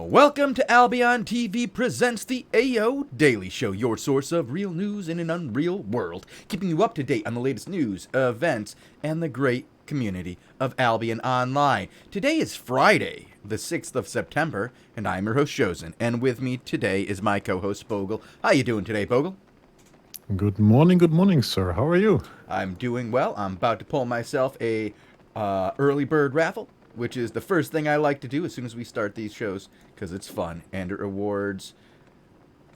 Welcome to Albion TV presents the AO Daily Show, your source of real news in an unreal world, keeping you up to date on the latest news, events, and the great community of Albion Online. Today is Friday, the 6th of September, and I'm your host, Shozen, and with me today is my co-host, Bogul. How you doing today, Bogul? Good morning, sir. How are you? I'm doing well. I'm about to pull myself a early bird raffle, which is the first thing I like to do as soon as we start these shows, because it's fun, and it rewards...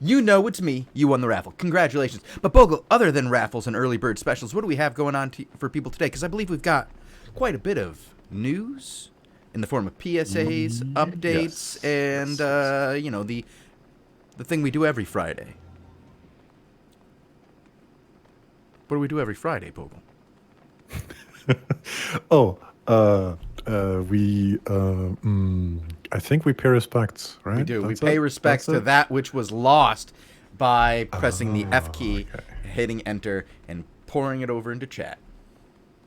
You know it's me. You won the raffle. Congratulations. But Bogle, other than raffles and early bird specials, what do we have going on for people today? Because I believe we've got quite a bit of news in the form of PSAs, updates, and, you know, the thing we do every Friday. What do we do every Friday, Bogle? I think we pay respects, right? We do. We pay respects to that which was lost by pressing the F key, hitting enter, and pouring it over into chat.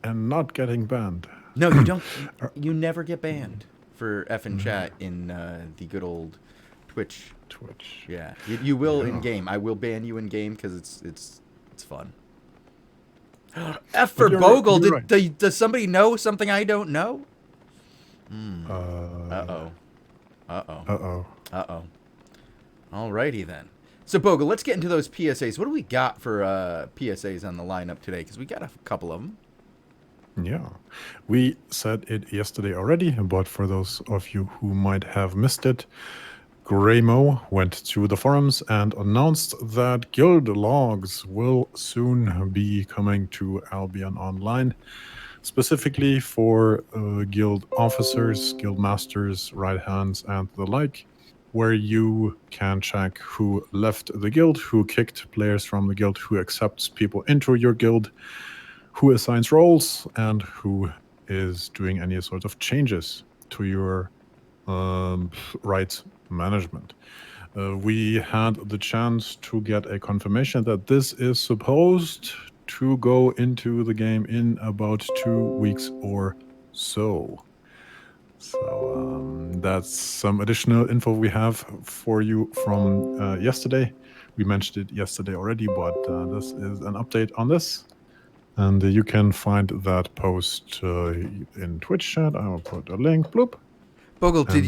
And not getting banned. No, you don't. You never get banned for F in chat in the good old Twitch. Yeah, you will in game. I will ban you in game because it's fun. F for Bogle. Does somebody know something I don't know? Uh-oh. Alrighty then. So Bogle, let's get into those PSAs. What do we got for PSAs on the lineup today? Because we got a couple of them. Yeah, we said it yesterday already, but for those of you who might have missed it, Greymo went to the forums and announced that guild logs will soon be coming to Albion Online, specifically for guild officers, guild masters, right hands, and the like, where you can check who left the guild, who kicked players from the guild, who accepts people into your guild, who assigns roles, and who is doing any sort of changes to your rights management. We had the chance to get a confirmation that this is supposed to go into the game in about 2 weeks or so. So that's some additional info we have for you from yesterday. We mentioned it yesterday already, but this is an update on this. And you can find that post in Twitch chat. I will put a link. Bloop. Bogle, did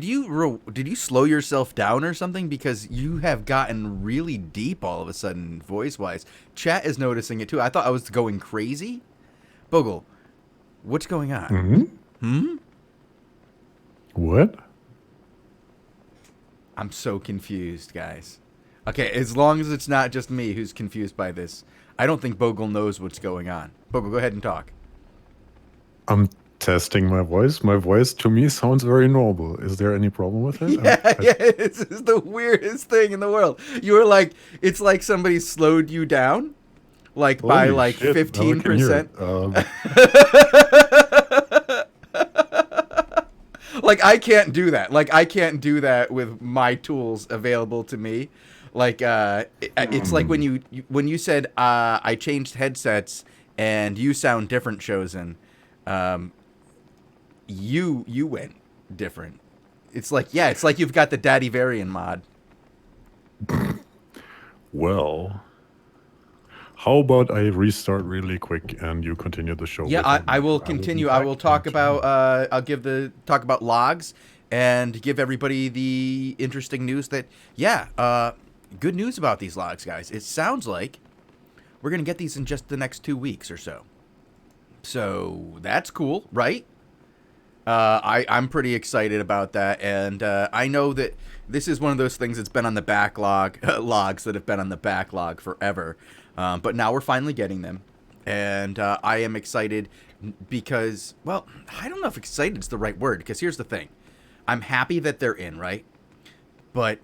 you slow yourself down or something? Because you have gotten really deep all of a sudden, voice-wise. Chat is noticing it too. I thought I was going crazy. Bogle, what's going on? What? I'm so confused, guys. Okay, as long as it's not just me who's confused by this, I don't think Bogle knows what's going on. Bogle, go ahead and talk. I'm testing my voice. My voice to me sounds very normal. Is there any problem with it? Yeah, this is the weirdest thing in the world. You were like, it's like somebody slowed you down, like by like 15%. Like I can't do that. Like I can't do that with my tools available to me. Like it's like when you said I changed headsets and you sound different, Shozen. You went different. It's like you've got the Daddy Varian mod. Well, how about I restart really quick and you continue the show? Yeah, I will continue. I will talk about talk about logs and give everybody the interesting news that good news about these logs, guys. It sounds like we're gonna get these in just the next 2 weeks or so. So that's cool, right? I'm pretty excited about that, and I know that this is one of those things that's been on the backlog, logs that have been on the backlog forever, but now we're finally getting them, and I am excited because, well, I don't know if excited is the right word, because here's the thing. I'm happy that they're in, right? But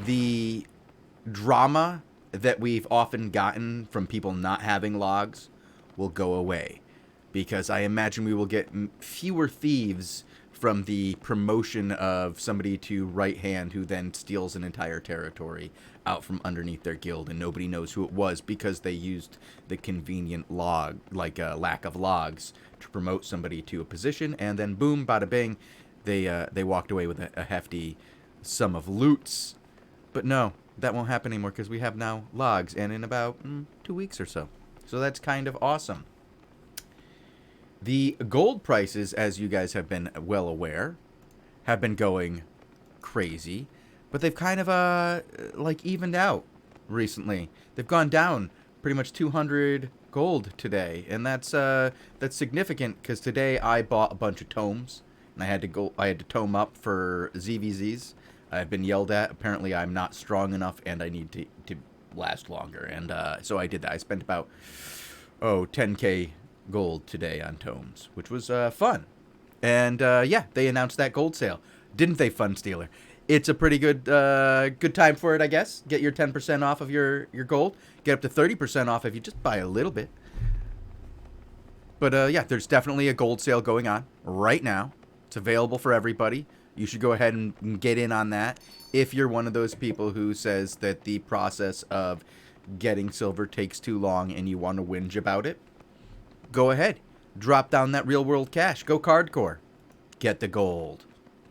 the drama that we've often gotten from people not having logs will go away. Because I imagine we will get fewer thieves from the promotion of somebody to right hand who then steals an entire territory out from underneath their guild and nobody knows who it was because they used the convenient log, like lack of logs, to promote somebody to a position and then boom, bada bing, they walked away with a hefty sum of loots. But no, that won't happen anymore because we have now logs, and in about 2 weeks or so. So that's kind of awesome. The gold prices, as you guys have been well aware, have been going crazy, but they've kind of like evened out recently. They've gone down pretty much 200 gold today, and that's significant because today I bought a bunch of tomes, and I had to tome up for ZVZs. I've been yelled at. Apparently, I'm not strong enough, and I need to last longer, and so I did that. I spent about 10k gold today on tomes, which was fun. And yeah, they announced that gold sale, didn't they, Fun Stealer? It's a pretty good time for it, I guess. Get your 10% off of your gold. Get up to 30% off if you just buy a little bit. But yeah, there's definitely a gold sale going on right now. It's available for everybody. You should go ahead and get in on that if you're one of those people who says that the process of getting silver takes too long and you want to whinge about it. Go ahead. Drop down that real world cash. Go cardcore. Get the gold.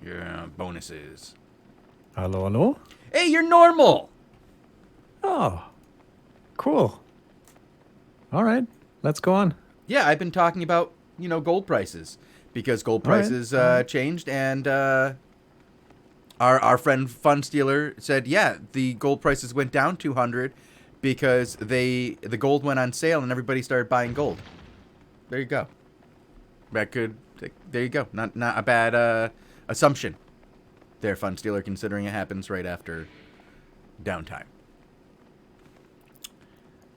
Yeah, bonuses. Hello, hello? Hey, you're normal! Oh, cool. All right, let's go on. Yeah, I've been talking about, gold prices. Because gold prices changed, and our friend Fun Stealer said, yeah, the gold prices went down 200 because the gold went on sale and everybody started buying gold. There you go. There you go. Not a bad assumption there, Fun Stealer, considering it happens right after downtime.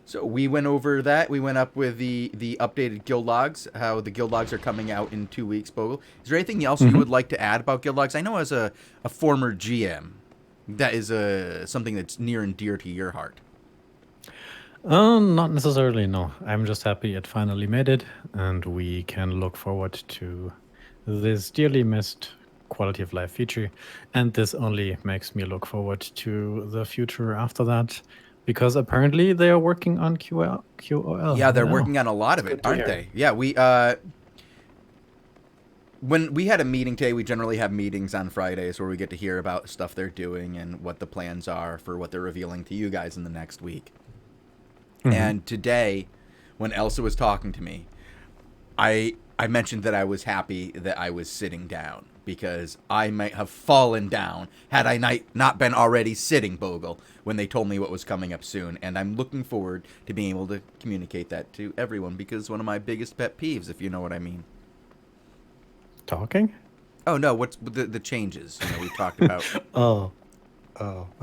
So we went over that. We went up with the updated guild logs, how the guild logs are coming out in 2 weeks, Bogul. Is there anything else you would like to add about guild logs? I know as a former GM, that is something that's near and dear to your heart. Not necessarily, no. I'm just happy it finally made it, and we can look forward to this dearly missed quality of life feature. And this only makes me look forward to the future after that. Because apparently they are working on QOL. Yeah, they're working on a lot of it, aren't they? Yeah, when we had a meeting today, we generally have meetings on Fridays where we get to hear about stuff they're doing and what the plans are for what they're revealing to you guys in the next week. And today, when Elsa was talking to me, I mentioned that I was happy that I was sitting down because I might have fallen down had I not been already sitting, Bogul, when they told me what was coming up soon. And I'm looking forward to being able to communicate that to everyone because it's one of my biggest pet peeves, if you know what I mean. Talking? Oh, no, what's the changes we talked about. Oh,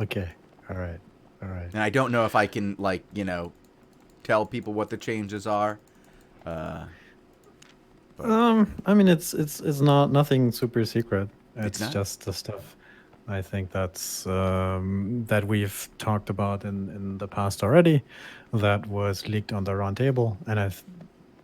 okay. All right. And I don't know if I can, tell people what the changes are. I mean, it's nothing super secret. It's not? just the stuff. I think that's that we've talked about in the past already. That was leaked on the roundtable, and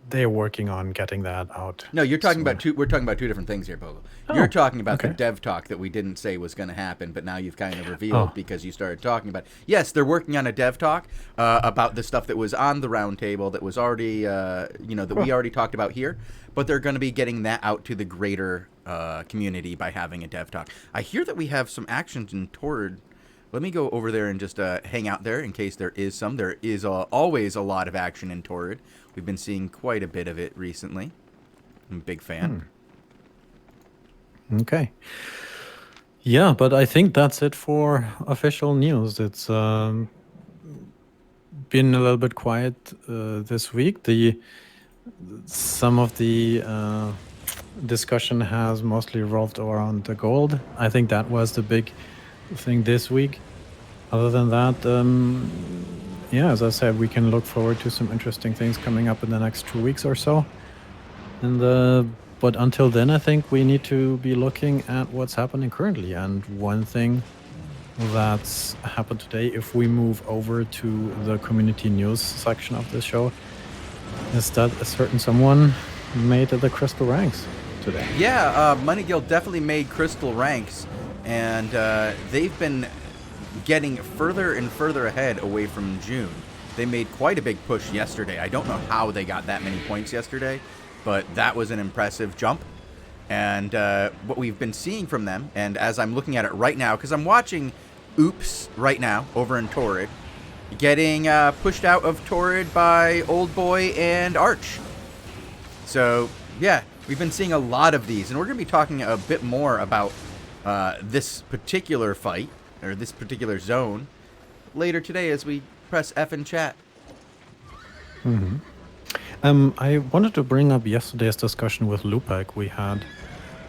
they're working on getting that out. No, you're talking about we're talking about two different things here, Bogul. You're talking about the okay. dev talk that we didn't say was going to happen, but now you've kind of revealed because you started talking about it. Yes, they're working on a dev talk about the stuff that was on the roundtable that was already, that we already talked about here, but they're going to be getting that out to the greater community by having a dev talk. I hear that we have some actions in Torrid. Let me go over there and just hang out there in case there is some. There is always a lot of action in Torrid. We've been seeing quite a bit of it recently. I'm a big fan. Okay. Yeah, but I think that's it for official news. It's been a little bit quiet this week. Some of the discussion has mostly revolved around the gold. I think that was the big thing this week. Other than that, yeah, as I said, we can look forward to some interesting things coming up in the next 2 weeks or so. And but until then, I think we need to be looking at what's happening currently. And one thing that's happened today, if we move over to the community news section of this show, is that a certain someone made the crystal ranks today. Yeah, Money Guild definitely made crystal ranks, and they've been getting further and further ahead away from June. They made quite a big push yesterday. I don't know how they got that many points yesterday, but that was an impressive jump. And what we've been seeing from them, and as I'm looking at it right now, because I'm watching Oops right now over in Torrid, getting pushed out of Torrid by Old Boy and Arch. So, yeah, we've been seeing a lot of these, and we're going to be talking a bit more about this particular fight, or this particular zone, later today as we press F in chat. I wanted to bring up yesterday's discussion with Lupak. We had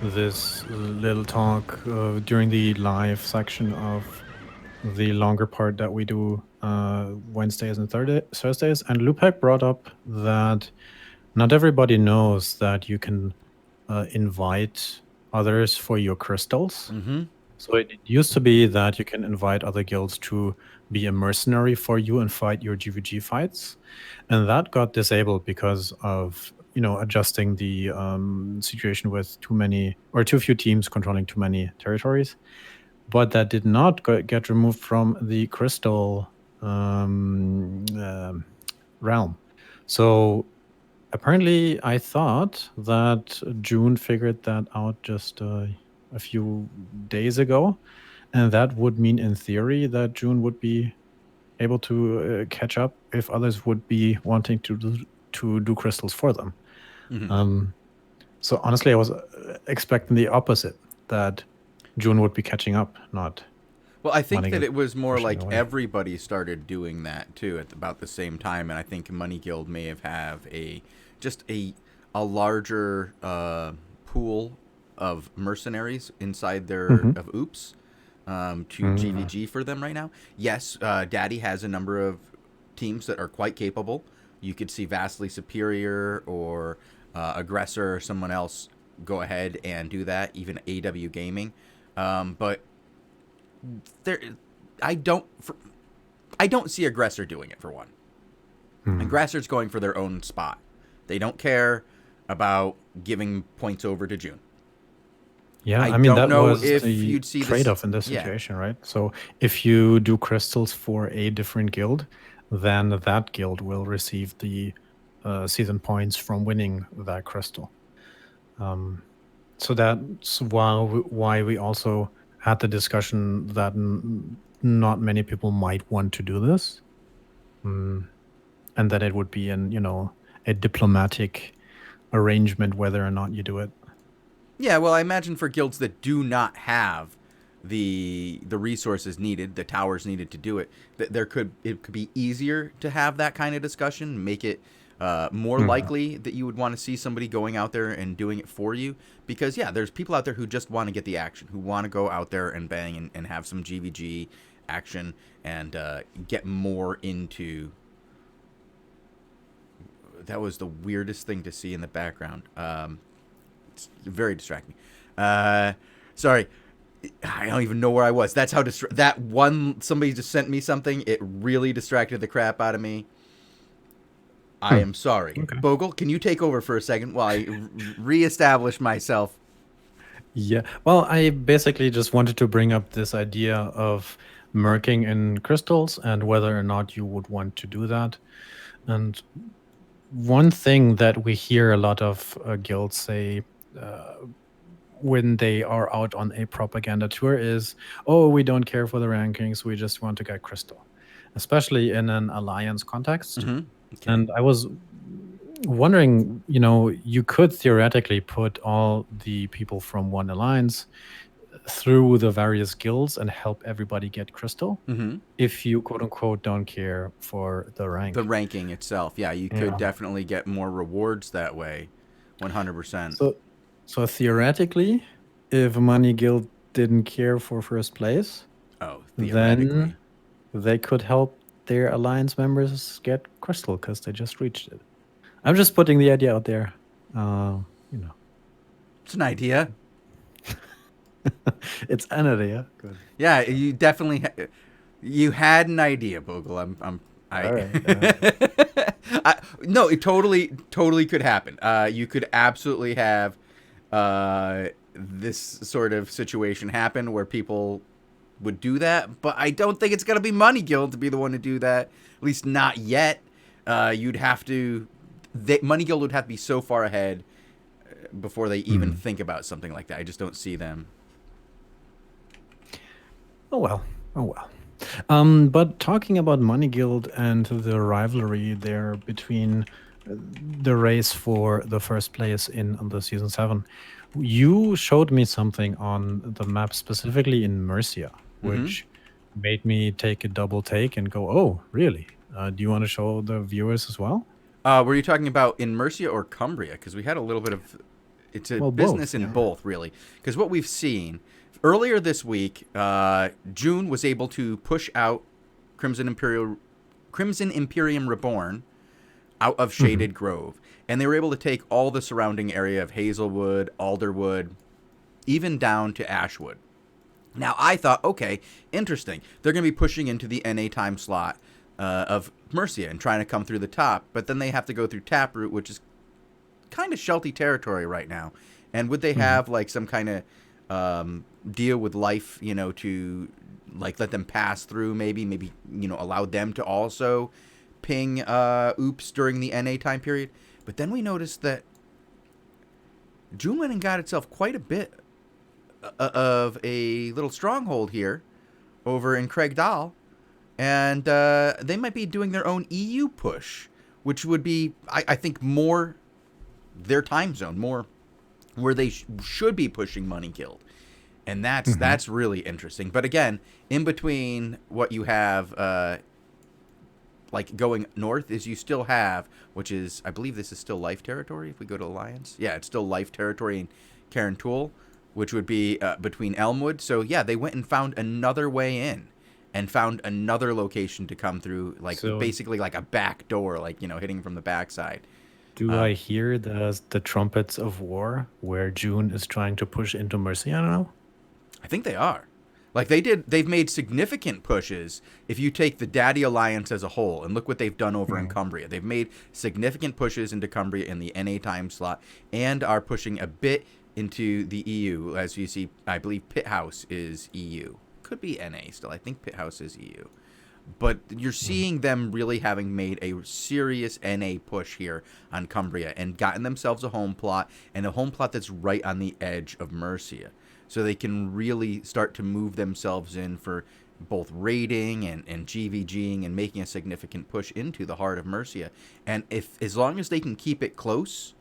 this little talk during the live section of the longer part that we do Wednesdays and Thursdays, and Lupak brought up that not everybody knows that you can invite others for your crystals. So it used to be that you can invite other guilds to be a mercenary for you and fight your GVG fights, and that got disabled because of adjusting the situation with too few teams controlling too many territories. But that did not get removed from the crystal realm. So apparently, I thought that June figured that out just a few days ago, and that would mean, in theory, that June would be able to catch up if others would be wanting to do crystals for them. So honestly, I was expecting the opposite, that June would be catching up, not. Well, I think that it was more like everybody started doing that too at about the same time, and I think Money Guild may have a larger pool of mercenaries inside their of Oops to GVG for them right now. Yes, Daddy has a number of teams that are quite capable. You could see Vastly Superior or Aggressor or someone else go ahead and do that, even AW Gaming. But I don't see Aggressor doing it, for one. Aggressor's going for their own spot. They don't care about giving points over to June. Yeah, I mean, that was the trade-off in this situation, right? So if you do crystals for a different guild, then that guild will receive the season points from winning that crystal. So that's why we also had the discussion that not many people might want to do this, and that it would be a diplomatic arrangement whether or not you do it. Yeah, well, I imagine for guilds that do not have the resources needed, the towers needed to do it, that it could be easier to have that kind of discussion, make it more likely that you would want to see somebody going out there and doing it for you. Because, yeah, there's people out there who just want to get the action, who want to go out there and bang and have some GVG action and get more into... That was the weirdest thing to see in the background. It's very distracting. Sorry. I don't even know where I was. That's how somebody just sent me something. It really distracted the crap out of me. I am sorry. Okay. Bogul, can you take over for a second while I reestablish myself? Yeah. Well, I basically just wanted to bring up this idea of murking in crystals and whether or not you would want to do that. And one thing that we hear a lot of guilds say when they are out on a propaganda tour is, oh, we don't care for the rankings, we just want to get crystal, especially in an alliance context. Okay. And I was wondering, you could theoretically put all the people from one alliance through the various guilds and help everybody get crystal if you, quote unquote, don't care for the rank. The ranking itself. Yeah, you could definitely get more rewards that way. 100%. So theoretically, if Money Guild didn't care for first place, then they could help their alliance members get crystal because they just reached it. I'm just putting the idea out there. It's an idea. It's an idea. Good. Yeah, you definitely you had an idea, Bogul. All right. No, it totally could happen. You could absolutely have this sort of situation happen where people would do that, but I don't think it's going to be Money Guild to be the one to do that, at least not yet. You'd have to... Money Guild would have to be so far ahead before they even think about something like that. I just don't see them. Oh well. Oh well. But talking about Money Guild and the rivalry there between the race for the first place in the season 7, you showed me something on the map, specifically in Mercia, which made me take a double take and go, "Oh, really? Do you want to show the viewers as well?" Were you talking about in Mercia or Cumbria? Because we had a little bit of it's a business both, in both, really. Because what we've seen earlier this week, June was able to push out Crimson Imperium Reborn out of Shaded Grove, and they were able to take all the surrounding area of Hazelwood, Alderwood, even down to Ashwood. Now I thought, okay, interesting. They're going to be pushing into the NA time slot of Mercia and trying to come through the top, but then they have to go through Taproot, which is kind of shelty territory right now. And would they have like some kind of deal with life, to like let them pass through, maybe allow them to also ping oops during the NA time period? But then we noticed that June went and got itself quite a bit of a little stronghold here over in Craigdahl, and they might be doing their own EU push, which would be, I think, more their time zone, more where they should be pushing Money Guild. And that's really interesting. But again, in between what you have like going north is you still have, which is, I believe this is still Life territory if we go to Alliance. Yeah, it's still Life territory in Carantoul, which would be between Elmwood. So yeah, they went and found another way in and found another location to come through, like basically like a back door, like, hitting from the backside. Do I hear the trumpets of war where June is trying to push into Mercy? I don't know. I think they are. Like they've made significant pushes if you take the Daddy Alliance as a whole, and look what they've done over in Cumbria. They've made significant pushes into Cumbria in the NA time slot and are pushing a bit into the EU. As you see, I believe Pit House is EU. Could be NA still. I think Pit House is EU. But you're seeing them really having made a serious NA push here on Cumbria and gotten themselves a home plot, and a home plot that's right on the edge of Mercia. So they can really start to move themselves in for both raiding and GVGing and making a significant push into the heart of Mercia. And as long as they can keep it close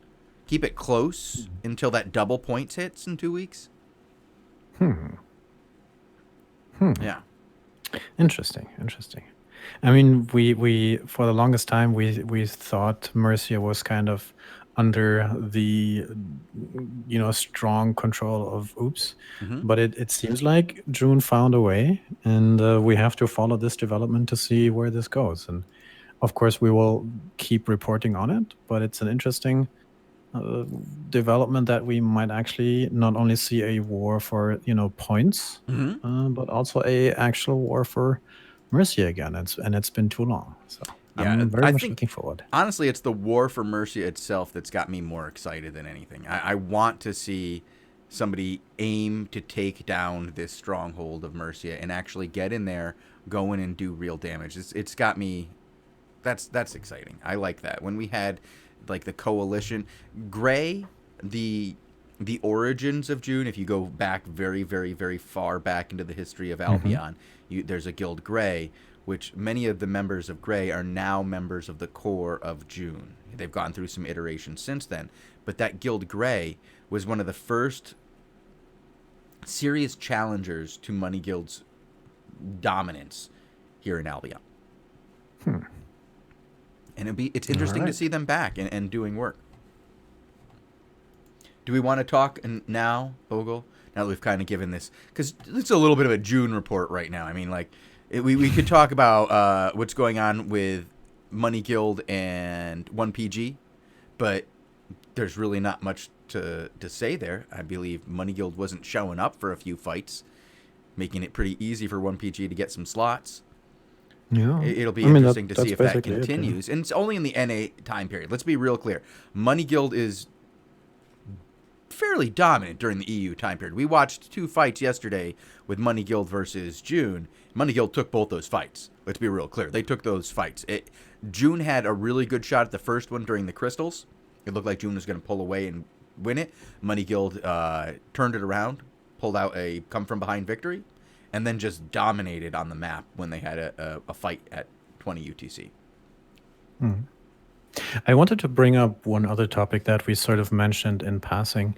until that double points hits in 2 weeks. Yeah. Interesting. I mean, we for the longest time we thought Mercia was kind of under the strong control of Oops, but it seems like June found a way, and we have to follow this development to see where this goes. And of course, we will keep reporting on it. But it's an interesting development that we might actually not only see a war for points, but also a actual war for Mercia again. It's been too long, so yeah, I'm very much looking forward. Honestly, it's the war for Mercia itself that's got me more excited than anything. I want to see somebody aim to take down this stronghold of Mercia and actually get in there, go in and do real damage. It's got me. That's exciting. I like that. When we had like the coalition, Gray, the origins of June, if you go back very, very, very far back into the history of Albion, there's a guild Gray, which many of the members of Gray are now members of the core of June. They've gone through some iterations since then, but that guild Gray was one of the first serious challengers to Money Guild's dominance here in Albion. And it's interesting to see them back and doing work. Do we want to talk now, Bogul? Now that we've kind of given this, because it's a little bit of a June report right now. I mean, like, we could talk about what's going on with Money Guild and 1PG, but there's really not much to say there. I believe Money Guild wasn't showing up for a few fights, making it pretty easy for 1PG to get some slots. Yeah, it'll be interesting to see if that continues. And it's only in the NA time period. Let's be real clear. Money Guild is fairly dominant during the EU time period. We watched 2 fights yesterday with Money Guild versus June. Money Guild took both those fights. Let's be real clear. They took those fights. June had a really good shot at the first one during the crystals. It looked like June was going to pull away and win it. Money Guild turned it around, pulled out a come-from-behind victory, and then just dominated on the map when they had a fight at 20 UTC. I wanted to bring up one other topic that we sort of mentioned in passing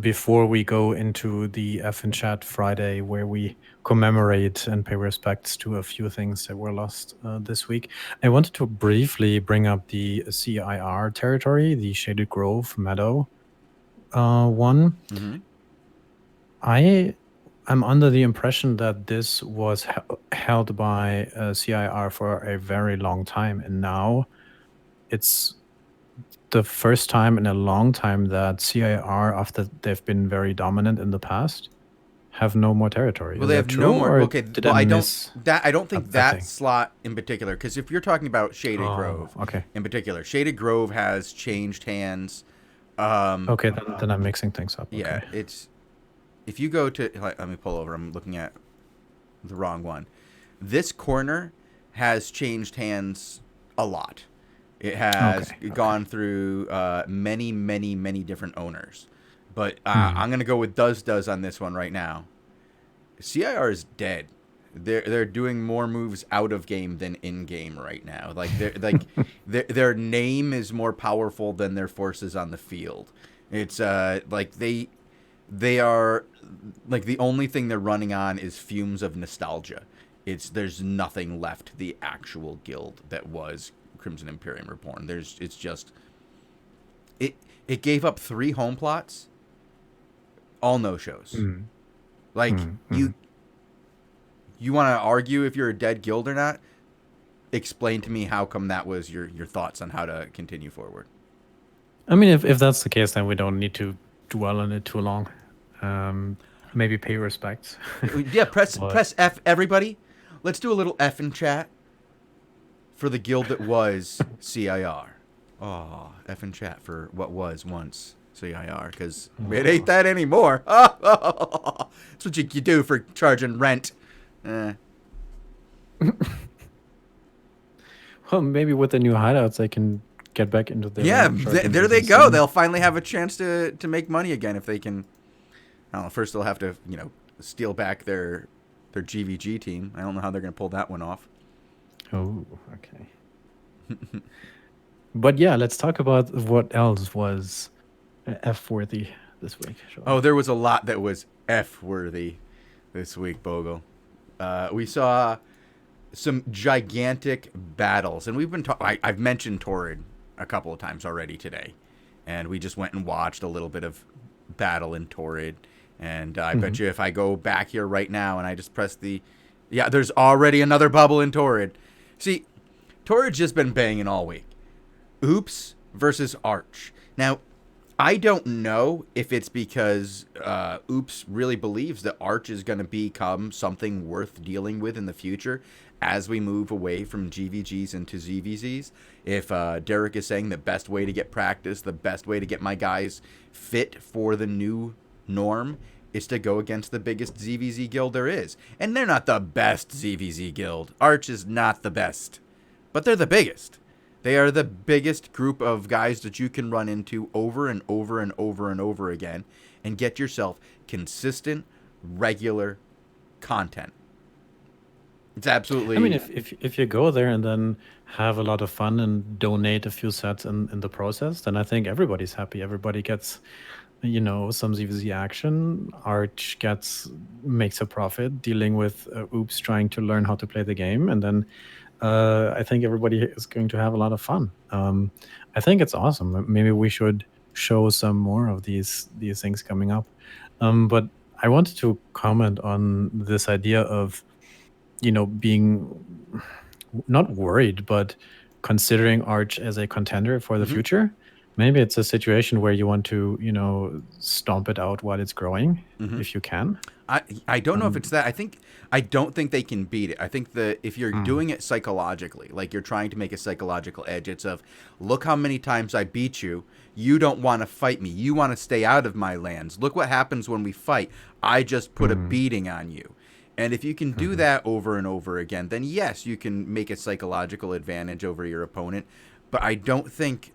before we go into the F in Chat Friday, where we commemorate and pay respects to a few things that were lost this week. I wanted to briefly bring up the CIR territory, the Shaded Grove Meadow one. I am under the impression that this was held by CIR for a very long time, and now it's the first time in a long time that CIR, after they've been very dominant in the past, have no more territory. Well, they have no more. Okay, well, I don't think that thing? slot in particular, because if you're talking about Shaded Grove, okay, in particular, Shaded Grove has changed hands. Okay, then I'm mixing things up. Yeah, Okay. it's if you go to let me pull over. I'm looking at the wrong one. This corner has changed hands a lot. It has gone through many, many, many different owners. But I'm going to go with does on this one right now. CIR is dead. They're doing more moves out of game than in game right now. Like their name is more powerful than their forces on the field. It's like they are like the only thing they're running on is fumes of nostalgia. There's nothing left the actual guild that was Crimson Imperium Reborn. It's just it gave up 3 home plots, all no shows. Like you want to argue if you're a dead guild or not? Explain to me how come that was your thoughts on how to continue forward. I mean, if that's the case, then we don't need to dwell on it too long. Maybe pay respects. Yeah, press F, everybody. Let's do a little F in chat for the guild that was CIR. Oh, F in chat for what was once CIR, because it ain't that anymore. That's what you do for charging rent. Well, maybe with the new hideouts, they can get back into their... Yeah, there they go. They'll finally have a chance to make money again if they can... I don't know. First, they'll have to, steal back their GVG team. I don't know how they're going to pull that one off. Oh, okay. But yeah, let's talk about what else was F-worthy this week. Sure. Oh, there was a lot that was F-worthy this week, Bogul. We saw some gigantic battles, and we've been I've mentioned Torrid a couple of times already today, and we just went and watched a little bit of battle in Torrid, and I bet you if I go back here right now and I just press there's already another bubble in Torrid. See, Torrid's just been banging all week. Oops versus Arch. Now, I don't know if it's because Oops really believes that Arch is going to become something worth dealing with in the future as we move away from GVGs into ZVZs. If Derek is saying the best way to get practice, the best way to get my guys fit for the new norm is to go against the biggest ZVZ guild there is. And they're not the best ZVZ guild. Arch is not the best, but they're the biggest. They are the biggest group of guys that you can run into over and over and over and over again and get yourself consistent, regular content. It's absolutely... I mean, if you go there and then have a lot of fun and donate a few sets in the process, then I think everybody's happy. Everybody gets, some ZVZ action. Arch makes a profit dealing with Oops trying to learn how to play the game. And then I think everybody is going to have a lot of fun. I think it's awesome. Maybe we should show some more of these things coming up. But I wanted to comment on this idea of, being not worried, but considering Arch as a contender for the future. Maybe it's a situation where you want to, stomp it out while it's growing, if you can. I don't know if it's that. I don't think they can beat it. I think that if you're doing it psychologically, like you're trying to make a psychological edge, it's of, look how many times I beat you. You don't want to fight me. You want to stay out of my lands. Look what happens when we fight. I just put a beating on you. And if you can do that over and over again, then yes, you can make a psychological advantage over your opponent. But I don't think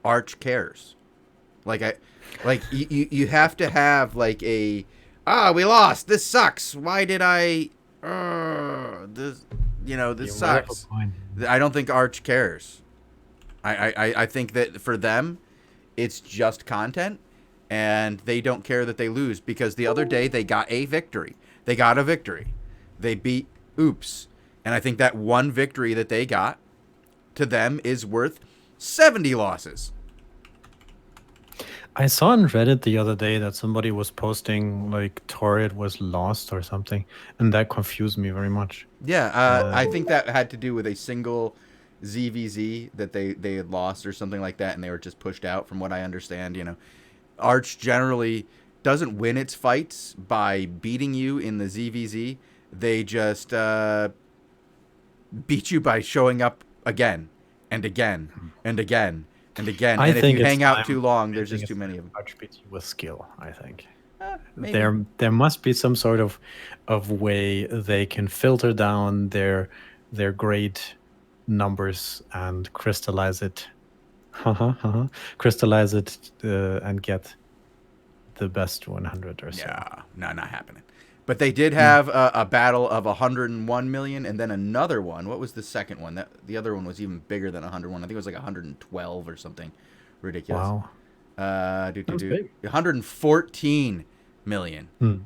Arch cares. You have to have like we lost. This sucks. Why did I? This sucks. I don't think Arch cares. I think that for them, it's just content, and they don't care that they lose because the other day they got a victory. They got a victory. They beat Oops, and I think that one victory that they got to them is worth 70 losses. I saw on Reddit the other day that somebody was posting like Torrid was lost or something, and that confused me very much. Yeah, I think that had to do with a single ZVZ that they had lost or something like that, and they were just pushed out. From what I understand, Arch generally doesn't win its fights by beating you in the ZVZ. They just beat you by showing up again and again and again and again. And if you hang out too long, there's just too many of them. Arch beats you with skill, I think. Maybe. There must be some sort of way they can filter down their great numbers and crystallize it. Crystallize it and get the best 100 or so. Yeah, no, not happening. But they did have a battle of 101 million, and then another one. What was the second one? The other one was even bigger than 101. I think it was like 112 or something ridiculous. Wow. 114 million. And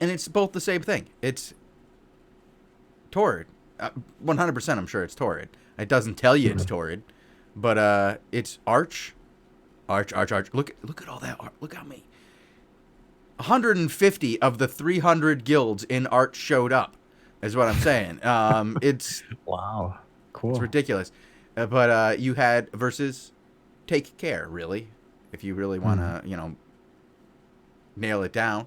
it's both the same thing. It's Torrid. 100% I'm sure it's Torrid. It doesn't tell you it's Torrid. But it's Arch. Arch. Look at all that art. Look how many. 150 of the 300 guilds in Arch showed up, is what I'm saying. It's wow, cool. It's ridiculous. But you had versus Take Care, really, if you really want to, nail it down.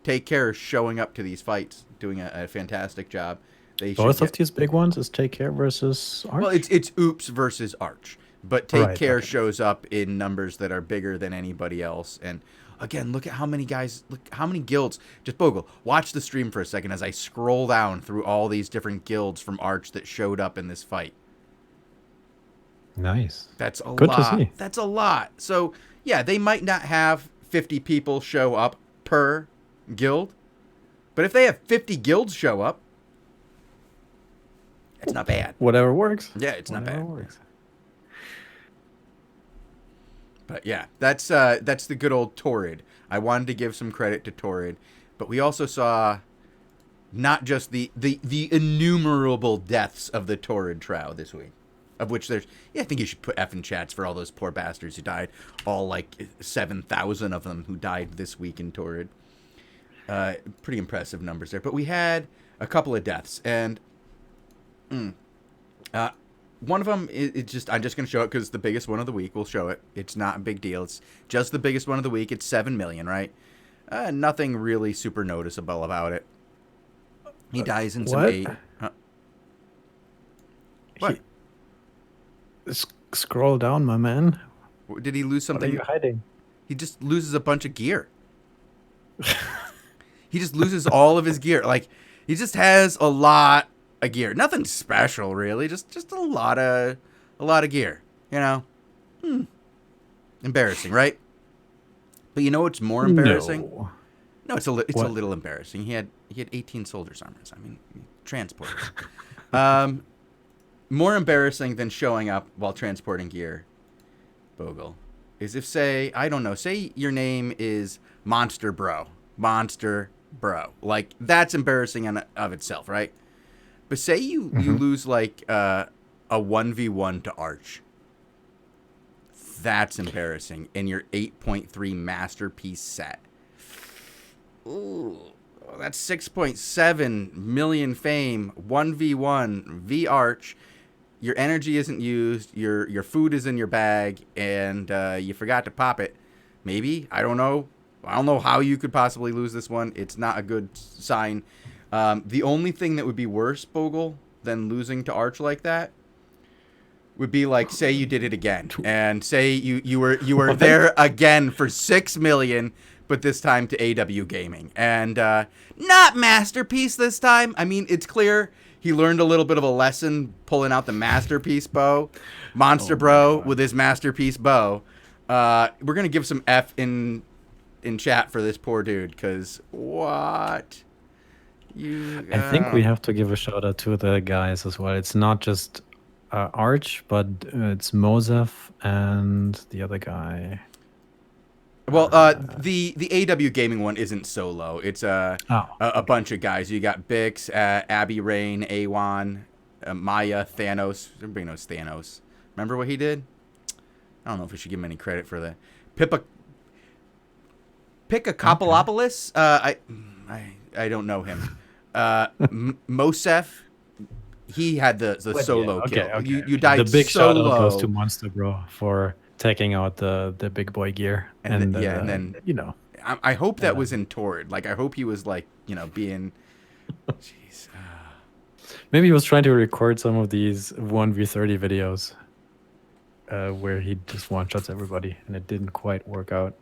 Take Care is showing up to these fights, doing a fantastic job. Both of these big ones is Take Care versus Arch. Well, it's Oops versus Arch, but Take Care shows up in numbers that are bigger than anybody else. And again, look at how many guys, look how many guilds. Just Bogul, watch the stream for a second as I scroll down through all these different guilds from Arch that showed up in this fight. Nice. That's a Good lot. to see. That's a lot. So yeah, they might not have 50 people show up per guild, but if they have 50 guilds show up, it's not bad. Whatever works. Yeah, it's not bad. Works. But yeah, that's the good old Torrid. I wanted to give some credit to Torrid, but we also saw not just the innumerable deaths of the Torrid Trow this week, of which there's, I think you should put F in chats for all those poor bastards who died, all like 7,000 of them who died this week in Torrid. Pretty impressive numbers there. But we had a couple of deaths, and one of them is just, I'm just going to show it because it's the biggest one of the week. We'll show it. It's not a big deal. It's just the biggest one of the week. It's 7 million, right? Nothing really super noticeable about it. He dies in some 8. Huh? What? Scroll down, my man. Did he lose something? What are you hiding? He just loses a bunch of gear. He just loses all of his gear. Like, he just has a lot of gear. Nothing special, really. Just a lot of gear. Embarrassing, right? But you know what's more embarrassing? No, it's a little embarrassing. He had 18 soldiers' armors. I mean, transporters. More embarrassing than showing up while transporting gear, Bogul, is if, say your name is Monster Bro. Like, that's embarrassing in of itself, right? But say you lose like a 1v1 to Arch. That's embarrassing in your 8.3 masterpiece set. Ooh, that's 6.7 million fame, 1v1 v Arch. Your energy isn't used, your food is in your bag, and you forgot to pop it. Maybe, I don't know how you could possibly lose this one. It's not a good sign. The only thing that would be worse, Bogul, than losing to Arch like that would be like, say you did it again, and say you were there again for 6 million, but this time to AW Gaming, and not Masterpiece this time. I mean, it's clear he learned a little bit of a lesson pulling out the Masterpiece bow, Monster Bro with his Masterpiece bow. We're gonna give some F in chat for this poor dude, because what? I think we have to give a shout out to the guys as well. It's not just Arch, but it's Mosef and the other guy. Well, the AW Gaming one isn't solo. It's a bunch of guys. You got Bix, Abby Rain, Awan, Maya, Thanos. Everybody knows Thanos. Remember what he did? I don't know if we should give him any credit for that. Picacopoulos. I don't know him. Mosef. He had the solo kill. Okay. You died the big solo. shout out goes to Monster Bro for taking out the big boy gear. And then you know. I hope that was in Tord. Like, I hope he was like, being. Jeez. Maybe he was trying to record some of these 1v30 videos where he just one-shots everybody, and it didn't quite work out.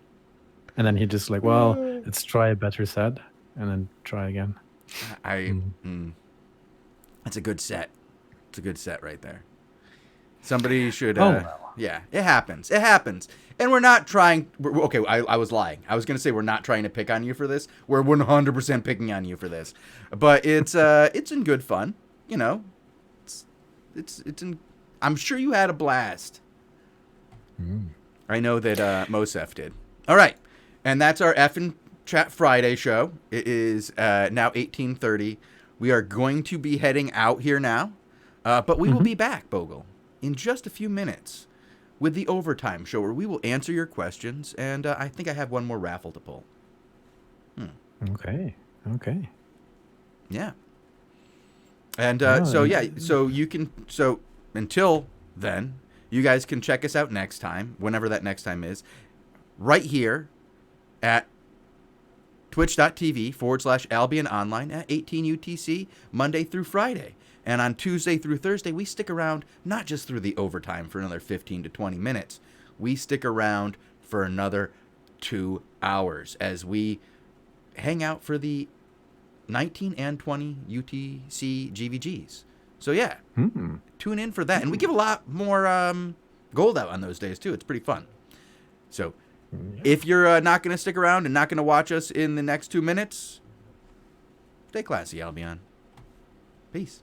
And then he just like, well, let's try a better set, and then try again. That's a good set. It's a good set right there. Somebody should. Yeah, it happens. It happens. And we're not trying. Okay, I was lying. I was going to say we're not trying to pick on you for this. We're 100% picking on you for this. But it's in good fun. It's in. I'm sure you had a blast. I know that Mosef did. All right, and that's our F in Chat Friday show. It is now 18:30. We are going to be heading out here now, but we will be back, Bogul, in just a few minutes with the Overtime Show, where we will answer your questions, and I think I have one more raffle to pull. Okay. Yeah. And so until then, you guys can check us out next time, whenever that next time is, right here at twitch.tv/Albion Online at 18 UTC, Monday through Friday. And on Tuesday through Thursday, we stick around not just through the overtime for another 15 to 20 minutes. We stick around for another 2 hours as we hang out for the 19 and 20 UTC GVGs. So yeah, tune in for that. And we give a lot more gold out on those days too. It's pretty fun. So if you're not going to stick around and not going to watch us in the next 2 minutes, stay classy, Albion. Peace.